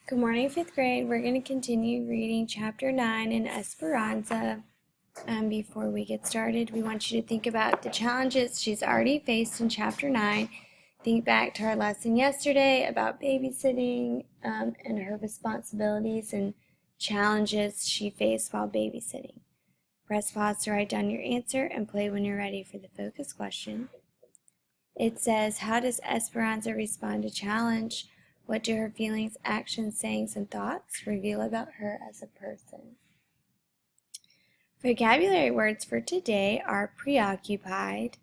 Good morning, fifth grade. We're going to continue reading chapter 9 in Esperanza. Before we get started, we want you to think about the challenges she's already faced in chapter 9. Think back to our lesson yesterday about babysitting and her responsibilities and challenges she faced while babysitting. Press pause to write down your answer and play when you're ready for the focus question. It says, how does Esperanza respond to challenge? What do her feelings, actions, sayings, and thoughts reveal about her as a person? Vocabulary words for today are preoccupied.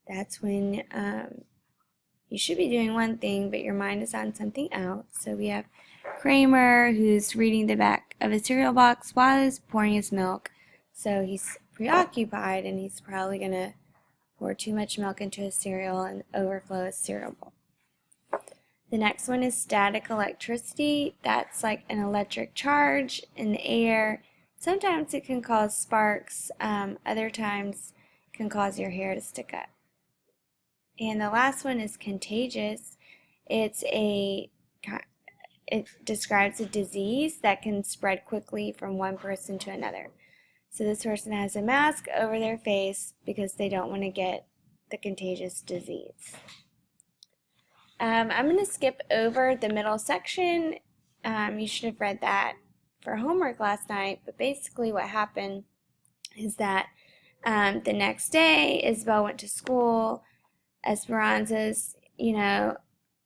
That's when you should be doing one thing, but your mind is on something else. So we have Kramer, who's reading the back of a cereal box while he's pouring his milk. So he's preoccupied, and he's probably going to pour too much milk into his cereal and overflow his cereal bowl. The next one is static electricity. That's like an electric charge in the air. Sometimes it can cause sparks. Other times it can cause your hair to stick up. And the last one is contagious. It describes a disease that can spread quickly from one person to another. So this person has a mask over their face because they don't want to get the contagious disease. I'm going to skip over the middle section. You should have read that for homework last night, but basically what happened is that the next day, Isabel went to school. Esperanza's, in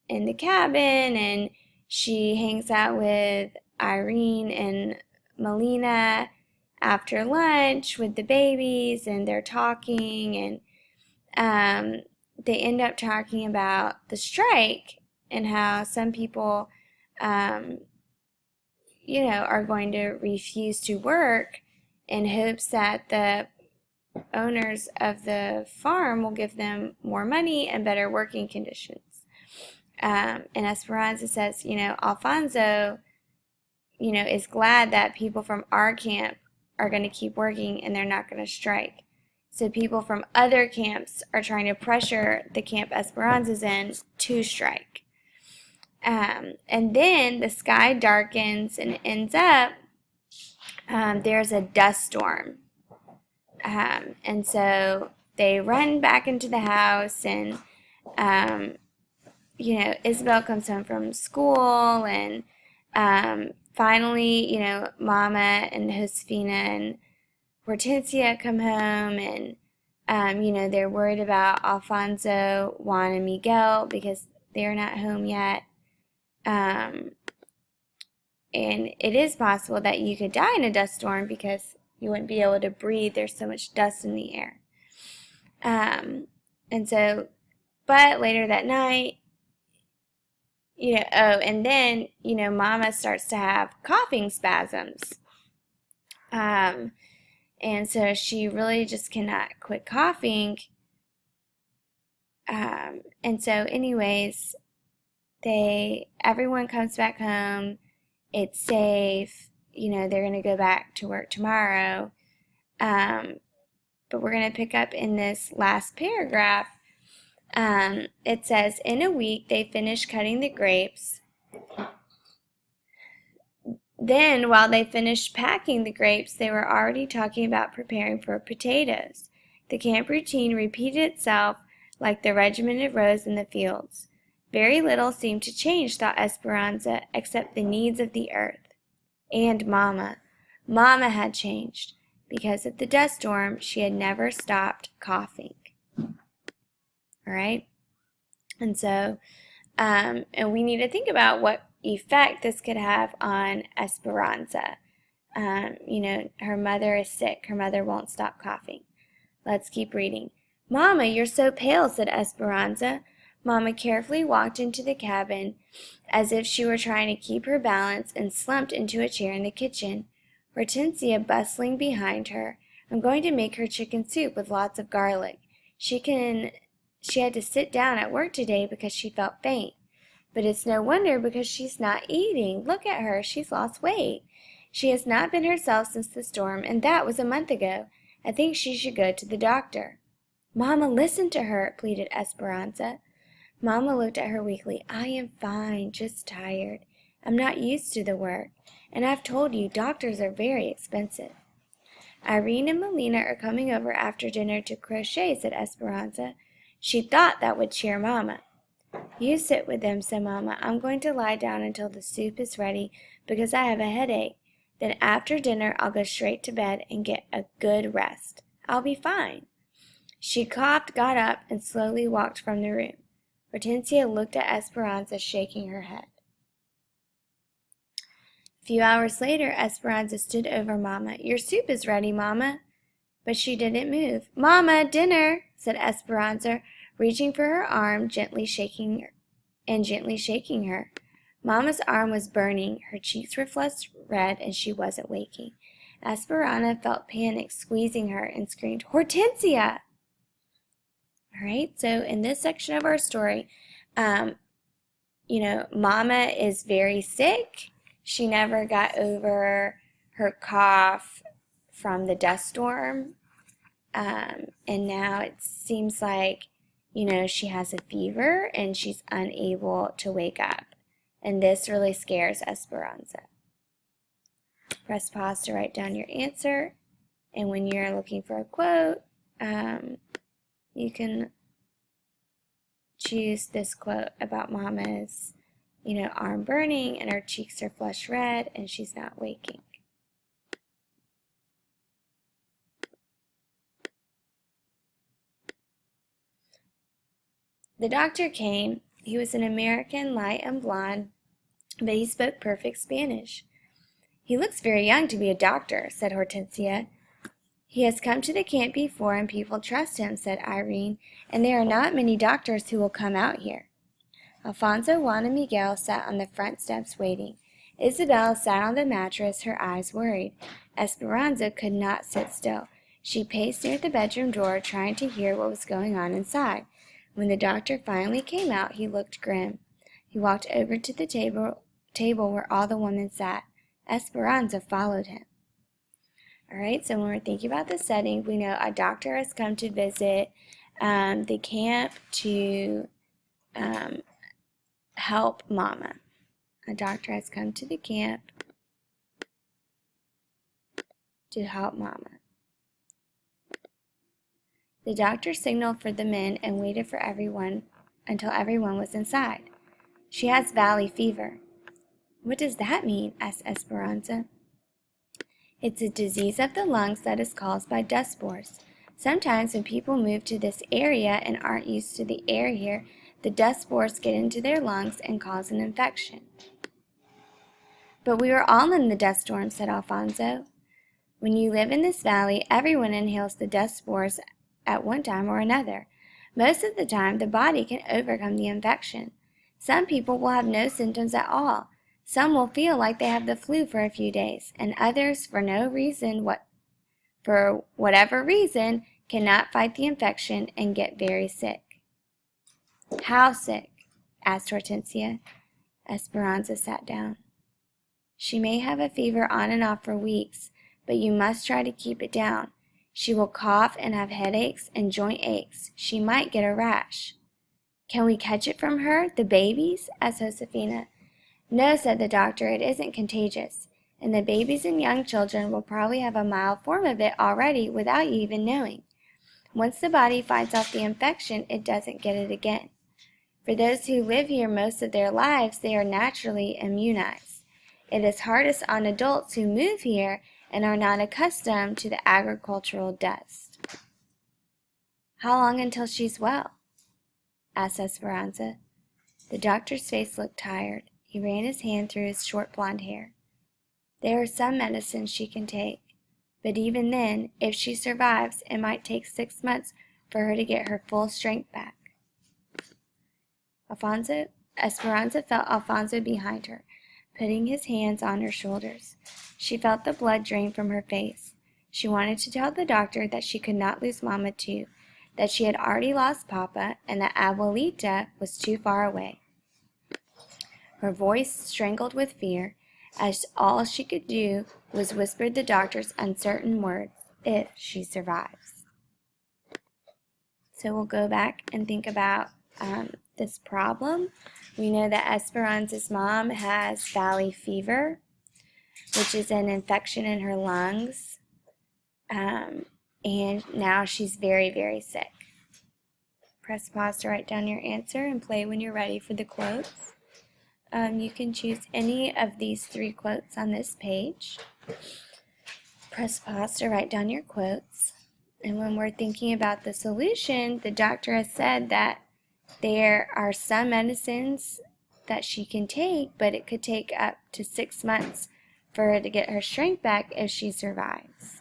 the cabin, and she hangs out with Irene and Melina after lunch with the babies, and they're talking, and they end up talking about the strike and how some people, are going to refuse to work in hopes that the owners of the farm will give them more money and better working conditions. And Esperanza says, Alfonso, is glad that people from our camp are going to keep working and they're not going to strike. So people from other camps are trying to pressure the camp Esperanza's in to strike. And then the sky darkens and ends up, there's a dust storm. And so they run back into the house, and, Isabel comes home from school, and finally, Mama and Josefina and Hortensia come home, and, they're worried about Alfonso, Juan, and Miguel because they're not home yet. And it is possible that you could die in a dust storm because you wouldn't be able to breathe. There's so much dust in the air. But later that night, and then, Mama starts to have coughing spasms. And so she really just cannot quit coughing. And so anyways, everyone comes back home. It's safe. They're going to go back to work tomorrow. But we're going to pick up in this last paragraph. It says, in a week they finished cutting the grapes. Then, while they finished packing the grapes, they were already talking about preparing for potatoes. The camp routine repeated itself like the regimented rows in the fields. Very little seemed to change, thought Esperanza, except the needs of the earth. And Mama. Mama had changed. Because of the dust storm, she had never stopped coughing. All right? And so, and we need to think about what effect this could have on Esperanza. Her mother is sick. Her mother won't stop coughing. Let's keep reading. Mama, you're so pale, said Esperanza. Mama carefully walked into the cabin as if she were trying to keep her balance and slumped into a chair in the kitchen. Hortensia bustling behind her. I'm going to make her chicken soup with lots of garlic. She had to sit down at work today because she felt faint. But it's no wonder because she's not eating. Look at her. She's lost weight. She has not been herself since the storm, and that was a month ago. I think she should go to the doctor. Mama, listen to her, pleaded Esperanza. Mama looked at her weakly. I am fine, just tired. I'm not used to the work, and I've told you doctors are very expensive." "Irene and Melina are coming over after dinner to crochet," said Esperanza. She thought that would cheer Mama. "You sit with them," said Mama. "I'm going to lie down until the soup is ready because I have a headache. Then after dinner I'll go straight to bed and get a good rest. I'll be fine." She coughed, got up, and slowly walked from the room. Hortensia looked at Esperanza, shaking her head. A few hours later, Esperanza stood over Mama. "Your soup is ready, Mama." But she didn't move. "Mama, dinner," said Esperanza, reaching for her arm, gently shaking her. Mama's arm was burning, her cheeks were flushed red, and she wasn't waking. Esperanza felt panic squeezing her and screamed, "Hortensia!" Alright, so in this section of our story, Mama is very sick. She never got over her cough from the dust storm, and now it seems like, she has a fever and she's unable to wake up. And this really scares Esperanza. Press pause to write down your answer. And when you're looking for a quote, you can choose this quote about Mama's, arm burning and her cheeks are flushed red and she's not waking. The doctor came. He was an American, light and blonde, but he spoke perfect Spanish. "He looks very young to be a doctor," said Hortensia. "He has come to the camp before and people trust him," said Irene, "and there are not many doctors who will come out here." Alfonso, Juan, and Miguel sat on the front steps waiting. Isabel sat on the mattress, her eyes worried. Esperanza could not sit still. She paced near the bedroom door, trying to hear what was going on inside. When the doctor finally came out, he looked grim. He walked over to the table where all the women sat. Esperanza followed him. Alright, so when we're thinking about the setting, we know a doctor has come to visit the camp to help Mama. A doctor has come to the camp to help Mama. The doctor signaled for the men and waited for everyone until everyone was inside. "She has valley fever." "What does that mean?" asked Esperanza. "It's a disease of the lungs that is caused by dust spores. Sometimes when people move to this area and aren't used to the air here, the dust spores get into their lungs and cause an infection." "But we are all in the dust storm," said Alfonso. "When you live in this valley, everyone inhales the dust spores at one time or another. Most of the time, the body can overcome the infection. Some people will have no symptoms at all. Some will feel like they have the flu for a few days, and others, for whatever reason, cannot fight the infection and get very sick." "How sick?" asked Hortensia. Esperanza sat down. "She may have a fever on and off for weeks, but you must try to keep it down. She will cough and have headaches and joint aches. She might get a rash." "Can we catch it from her, the babies?" asked Josefina. "No," said the doctor, "it isn't contagious, and the babies and young children will probably have a mild form of it already without you even knowing. Once the body fights off the infection, it doesn't get it again. For those who live here most of their lives, they are naturally immunized. It is hardest on adults who move here and are not accustomed to the agricultural dust." "How long until she's well?" asked Esperanza. The doctor's face looked tired. He ran his hand through his short blonde hair. "There are some medicines she can take, but even then, if she survives, it might take 6 months for her to get her full strength back." Esperanza felt Alfonso behind her, putting his hands on her shoulders. She felt the blood drain from her face. She wanted to tell the doctor that she could not lose Mama too, that she had already lost Papa, and that Abuelita was too far away. Her voice strangled with fear, as all she could do was whisper the doctor's uncertain words, "if she survives." So we'll go back and think about this problem. We know that Esperanza's mom has valley fever, which is an infection in her lungs, and now she's very, very sick. Press pause to write down your answer and play when you're ready for the quotes. You can choose any of these 3 quotes on this page. Press pause to write down your quotes. And when we're thinking about the solution, the doctor has said that there are some medicines that she can take, but it could take up to 6 months for her to get her strength back if she survives.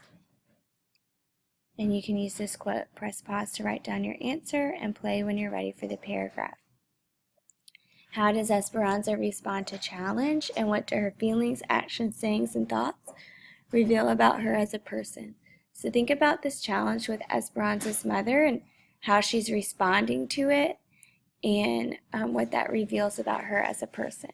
And you can use this quote. Press pause to write down your answer and play when you're ready for the paragraph. How does Esperanza respond to challenge, and what do her feelings, actions, sayings, and thoughts reveal about her as a person? So think about this challenge with Esperanza's mother and how she's responding to it, and what that reveals about her as a person.